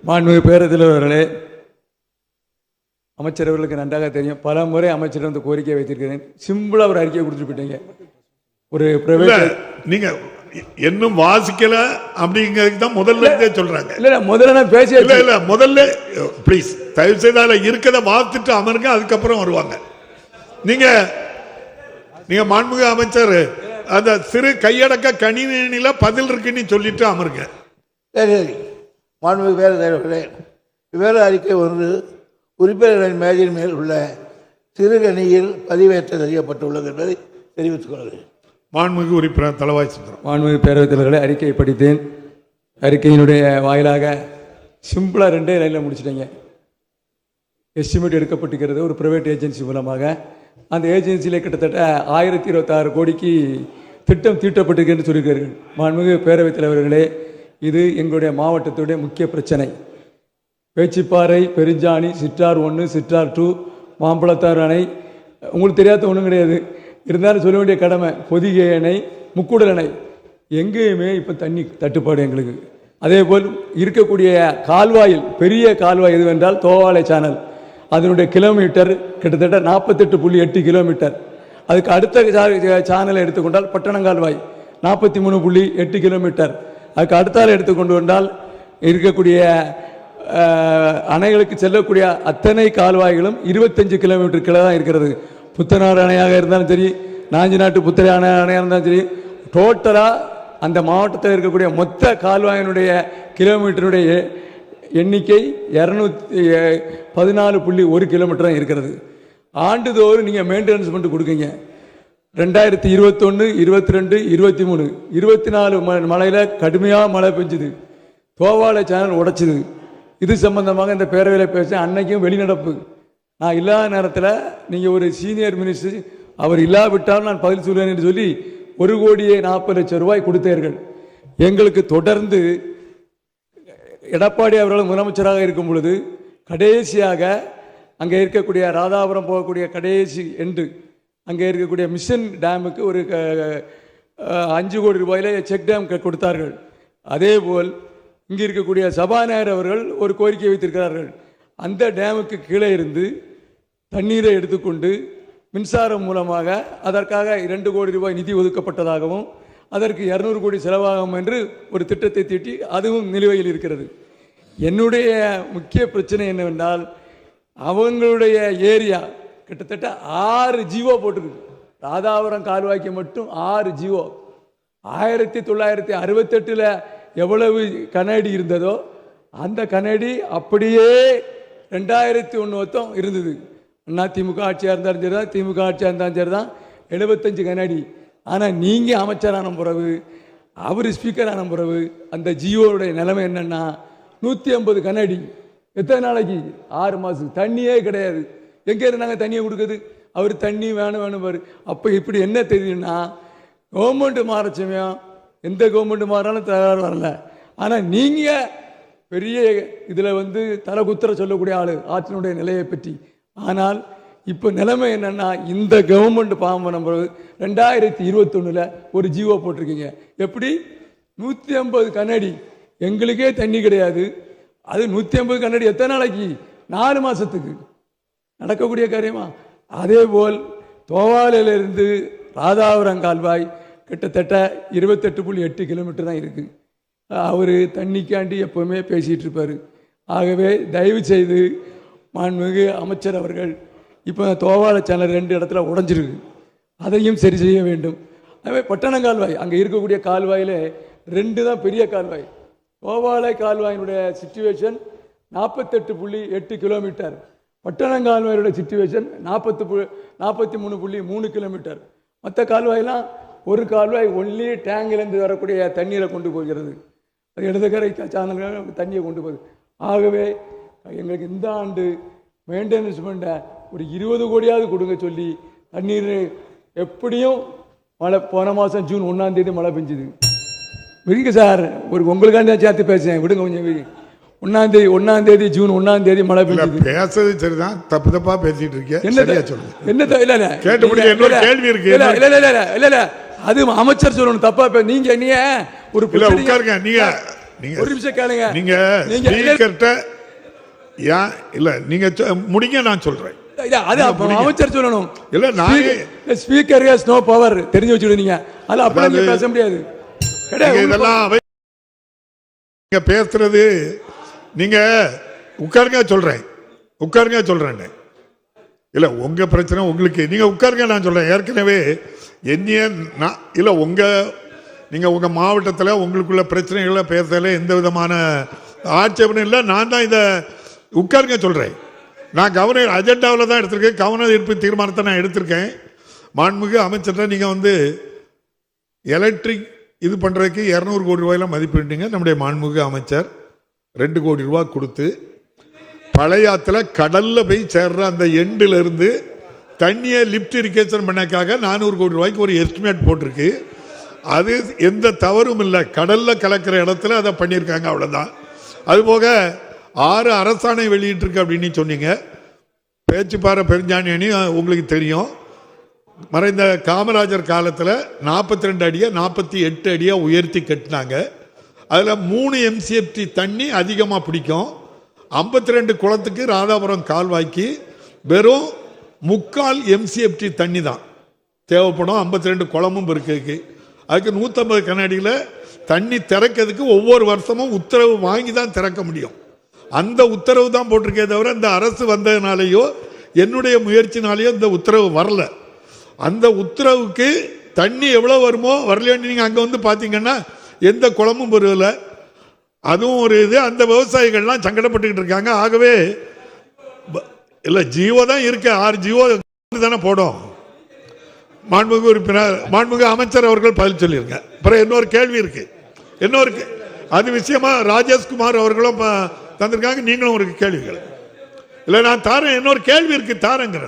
மாண்புமிகு பேரவைத் தலைவர்களே, அமைச்சர் அவர்களுக்கு நன்றாக தெரியும். பல முறை அமைச்சரிடம் வந்து கோரிக்கை வைத்திருக்கிறேன். சிம்பிளா ஒரு அறிக்கையை கொடுத்துட்டு போயிட்டீங்க. ஒரு பிரைவேட் நீங்க இன்னும் வாசிக்கல அப்படிங்கிறதுக்கு தான் முதல்ல சொல்றாங்க. இல்ல முதல்ல நான் பேசி இல்ல முதல்ல ப்ளீஸ் தயவு செய்து அதில் இருக்கதை வாசிட்டு அமருங்க, அதுக்கப்புறம் வருவாங்க. நீங்க மாண்புமிகு அமைச்சர் அந்த சிறு கையடக்க கணினியில பதில் இருக்குன்னு சொல்லிட்டு அமருங்க. சரி, மாண்புமிகு பேரவைத் விவர அறிக்கை ஒன்று உறுப்பினர்களின் மேஜையின் மேல் உள்ள சிறுகணியில் பதிவேற்ற அறியப்பட்டுள்ளது என்பதை தெரிவித்துக் கொள்கிறேன். மாண்புமிகு உறுப்பினர் தளவாய் சுந்தரம். மாண்புமிகு பேரவைத் தலைவர்களை அறிக்கையை படித்தேன். அறிக்கையினுடைய வாயிலாக சிம்பிளா 2 லைன்ல முடிச்சிட்டீங்க. எஸ்டிமேட் எடுக்கப்பட்டிருக்கிறது ஒரு பிரைவேட் ஏஜென்சி மூலமாக. அந்த ஏஜென்சியில் கிட்டத்தட்ட 1026 கோடிக்கு திட்டம் தீட்டப்பட்டிருக்கிறது சொல்லியிருக்கிறீர்கள். மாண்புமிகு பேரவைத் தலைவர்களே, இது எங்களுடைய மாவட்டத்துடைய முக்கிய பிரச்சனை. பேச்சிப்பாறை, பெருஞ்சாணி, சிற்றார் 1, சிற்றார் 2, மாம்பழத்தாறு அணை, உங்களுக்கு தெரியாத ஒன்றும் கிடையாது. இருந்தாலும் சொல்ல வேண்டிய கடமை. பொதிகை அணை, முக்கூடல் அணை, எங்கேயுமே இப்போ தண்ணி தட்டுப்பாடு எங்களுக்கு. அதே போல் இருக்கக்கூடிய கால்வாயில் பெரிய கால்வாய் எதுவென்றால் தோவாலை சேனல், அதனுடைய கிலோமீட்டர் கிட்டத்தட்ட 48.8 கிலோமீட்டர். அதுக்கு அடுத்த சேனலை எடுத்துக்கொண்டால் பட்டணங்கால்வாய் 43.8 கிலோமீட்டர். அதுக்கு அடுத்தால் எடுத்துக்கொண்டு வந்தால் இருக்கக்கூடிய அணைகளுக்கு செல்லக்கூடிய அத்தனை கால்வாய்களும் 25 கிலோமீட்டர் கீழே தான் இருக்கிறது. புத்தனாறு அணையாக இருந்தாலும் சரி, நாஞ்சிநாட்டு புத்தரை அணையாக இருந்தாலும் சரி, டோட்டலாக அந்த மாவட்டத்தில் இருக்கக்கூடிய மொத்த கால்வாயினுடைய கிலோமீட்டருடைய எண்ணிக்கை 214.1 கிலோமீட்டர் தான் இருக்கிறது. ஆண்டுதோறும் நீங்கள் மெயின்டெனன்ஸ் பண்ணிட்டு கொடுக்குங்க. 2021, 22, 23, 24 மழையில் கடுமையாக மழை பெஞ்சுது. தோவாலை சேனல் உடைச்சிது. இது சம்பந்தமாக இந்த பேரவையில் பேச அன்னைக்கும் வெளிநடப்பு. நான் இல்லாத நேரத்தில் நீங்கள் ஒரு சீனியர் மினிஸ்டர், அவர் இல்லாவிட்டால் நான் பதில் சொல்வேன் என்று சொல்லி 1,40,00,000 ரூபாய் கொடுத்தீர்கள். எங்களுக்கு தொடர்ந்து எடப்பாடி அவர்கள் முதலமைச்சராக இருக்கும் பொழுது கடைசியாக அங்கே இருக்கக்கூடிய ராதாபுரம் போகக்கூடிய கடைசி என்று அங்கே இருக்கக்கூடிய மிஷன் டேமுக்கு ஒரு 5 கோடி ரூபாயில செக் டேம் கொடுத்தார்கள். அதேபோல் இங்கே இருக்கக்கூடிய சபாநாயகர் அவர்கள் ஒரு கோரிக்கை வைத்திருக்கிறார்கள். அந்த டேமுக்கு கீழே இருந்து தண்ணீரை எடுத்துக்கொண்டு மின்சாரம் மூலமாக அதற்காக 2 கோடி ரூபாய் நிதி ஒதுக்கப்பட்டதாகவும் அதற்கு 200 கோடி செலவாகும் என்று ஒரு திட்டத்தை தீட்டி அதுவும் நிலுவையில் இருக்கிறது. என்னுடைய முக்கிய பிரச்சனை என்னவென்றால், அவங்களுடைய ஏரியா கிட்டத்தட்ட 6 ஜிஓ போட்டிருக்கு. ராதாபுரம் கால்வாய்க்கு மட்டும் 6 ஜிஓ. 1968 எவ்வளவு கனஅடி இருந்ததோ அந்த கனஅடி அப்படியே 2001 மொத்தம் இருந்தது. திமுக ஆட்சியாக இருந்தாலும் சரி தான், திமுக ஆட்சியாக இருந்தாலும் சரி தான், 75 கனஅடி. ஆனால் நீங்கள் அமைச்சரான பிறகு, அவர் ஸ்பீக்கரான பிறகு அந்த ஜியோடைய நிலைமை என்னன்னா 150 கனஅடி. எத்தனை நாளைக்கு? 6 மாதம். தண்ணியே கிடையாது. எங்கே இருந்தாங்க தண்ணியை கொடுக்குது? அவர் தண்ணி வேணும் பாரு. அப்போ இப்படி என்ன தெரியுதுன்னா, கவர்மெண்ட் மாற சமயம் எந்த கவர்மெண்ட் மாறாலும் தயார் வரல. ஆனால் நீங்கள் பெரிய இதில் தலை குத்திர சொல்லக்கூடிய ஆள் ஆற்றினுடைய நிலையை பற்றி. ஆனால் இப்போ நிலைமை என்னன்னா, இந்த கவர்மெண்ட் பாம்பு நம்ம 2021 ஒரு ஜிஓ போட்டிருக்கீங்க. எப்படி? 150 கனஅடி. எங்களுக்கே தண்ணி கிடையாது. அது 150 கனஅடி எத்தனை நாளைக்கு? 4 மாதத்துக்கு. நடக்கக்கூடிய காரியமா? அதே போல் தோவாலையிலிருந்து ராதாபுரம் கால்வாய் கிட்டத்தட்ட 28.8 கிலோமீட்டர் தான் இருக்குது. அவர் தண்ணிக்காண்டி எப்போவுமே பேசிகிட்டு இருப்பார். ஆகவே தயவு செய்து மாண்புமிகு அமைச்சர் அவர்கள், இப்போ தோவாலை சேனல் 2 இடத்துல உடஞ்சிருக்கு, அதையும் சரி செய்ய வேண்டும். அதுவே பட்டணங்கால்வாய், அங்கே இருக்கக்கூடிய கால்வாயில் 2 தான் பெரிய கால்வாய். தோவாலை கால்வாயினுடைய சிச்சுவேஷன் 48.8 கிலோமீட்டர். பட்டணங்கால்வாயோட சிச்சுவேஷன் 43.3 கிலோமீட்டர். மற்ற கால்வாயெல்லாம் ஒரு கால்வாய் ஒன்லி டேங்கிலேருந்து வரக்கூடிய தண்ணீரை கொண்டு போகிறது. அது இடதுகரை சானல் தண்ணியை கொண்டு போகுது. ஆகவே எங்களுக்கு இந்த ஆண்டு மெயின்டெனன்ஸ் பண்ண ஒரு 20 கோடியாவது கொடுங்க சொல்லி தண்ணீர் எப்படியும் மழை போன மாதம் ஜூன் 1ஆம் தேதி மழை பெஞ்சுது. விடுங்க சார், ஒரு உங்களுக்காண்டி சேர்த்து பேசுறேன், விடுங்க கொஞ்சம். 1ஆம் தேதி ஜூன் 1ஆம் தேதி மழை பெய்யுது. பேசுறது சரிதான், தப்பு தப்பா பேசிட்டு இருக்கீங்க. என்ன சொல்லுங்க? என்ன இல்ல கேட்டு முடிய இன்னொரு கேள்வி இருக்கு. இல்ல அது அமைச்சர் சொல்லணும். தப்பா நீங்க ஒரு உட்காருங்க. ஒரு நிமிஷம் கேளுங்க. நீங்க ஸ்பீக்கர்ட்ட ஏன் இல்ல நீங்க முடிங்க, நான் சொல்றேன். அது அமைச்சர் சொல்லணும். இல்ல நான் ஸ்பீக்கர் ஹஸ் நோ பவர் தெரிஞ்சு வச்சுடுவீங்க. அது அப்படியே பேச முடியாது. இதெல்லாம் நீங்க பேசுறது நீங்க உட்காருங்க சொல்றேன், உட்காருங்க சொல்றேன். இல்ல உங்க பிரச்சனை உங்களுக்கு, நீங்க உட்காருங்க நான் சொல்றேன். ஏற்கனவே என்னைய நான் இல்ல நீங்க உங்க மாவட்டத்தில் உங்களுக்குள்ள பிரச்சனைகளை பேசல எந்த விதமான ஆட்சேபனும் இல்லை. நான் தான் இதை உட்காருங்க சொல்றேன். நான் கவர்னர் அஜெண்டாவில் தான் எடுத்திருக்கேன், கவர்னர் ஈர்ப்பு தீர்மானத்தை நான் எடுத்திருக்கேன். மாண்புமிகு அமைச்சர் நீங்க எலக்ட்ரிக் இது பண்றதுக்கு 200 கோடி ரூபாயில மதிப்பிட்டீங்க. நம்முடைய மாண்புமிகு அமைச்சர் 2 கோடி ரூபாய் கொடுத்து பழையாத்துல கடல்ல போய் சேர்ற அந்த எண்டில் இருந்து தண்ணியை லிப்ட் இரிகேஷன் பண்ணக்காக 400 கோடி ரூபாய்க்கு ஒரு எஸ்டிமேட் போட்டிருக்கு. அது எந்த தவறும் இல்லை, கடல்ல கலக்கிற இடத்துல அதை பண்ணியிருக்காங்க, அவ்வளவுதான். அதுபோக 6 அரசாணை வெளியிட்டிருக்கு அப்படின்னு சொன்னீங்க. பேச்சுப்பாறை பெருஞ்சாணி அணி உங்களுக்கு தெரியும், மறைந்த காமராஜர் காலத்தில் 42 அடியை 48 அடியா உயர்த்தி கட்டினாங்க. அதில் 3 MCFT தண்ணி அதிகமாக பிடிக்கும். 52 குளத்துக்கு ராதாபுரம் கால்வாய்க்கு வெறும் 3/4 MCFT தண்ணி தான் தேவைப்படும். 52 குளமும் இருக்கு. அதுக்கு 150 கனஅடியில் தண்ணி திறக்கிறதுக்கு ஒவ்வொரு வருஷமும் உத்தரவு வாங்கி தான் திறக்க முடியும். அந்த உத்தரவு தான் போட்டிருக்கே தவிர இந்த அரசு வந்ததுனாலேயோ என்னுடைய முயற்சினாலேயோ இந்த உத்தரவு வரல. அந்த உத்தரவுக்கு தண்ணி எவ்வளோ வருமோ வரலையோன்னு நீங்கள் அங்கே பார்த்தீங்கன்னா எந்த குளமும் வருவல. அதுவும் ஒரு இது. அந்த விவசாயிகள்லாம் சங்கடப்பட்டுக்கிட்டு இருக்காங்க. ஆகவே இல்லை ஜீவோ தான் இருக்கு, 6 ஜீவோ தானே போடும். மாண்புமிகு உறுப்பினர் மாண்புமிகு அமைச்சர் அவர்கள் பதில் சொல்லிருங்க. அப்புறம் இன்னொரு கேள்வி இருக்கு, அது விஷயமா ராஜேஷ்குமார் அவர்களும் தந்திருக்காங்க. நீங்களும் ஒரு கேள்விகள் இல்லை நான் தாரேன், இன்னொரு கேள்வி இருக்கு தாரேங்கிறேன்.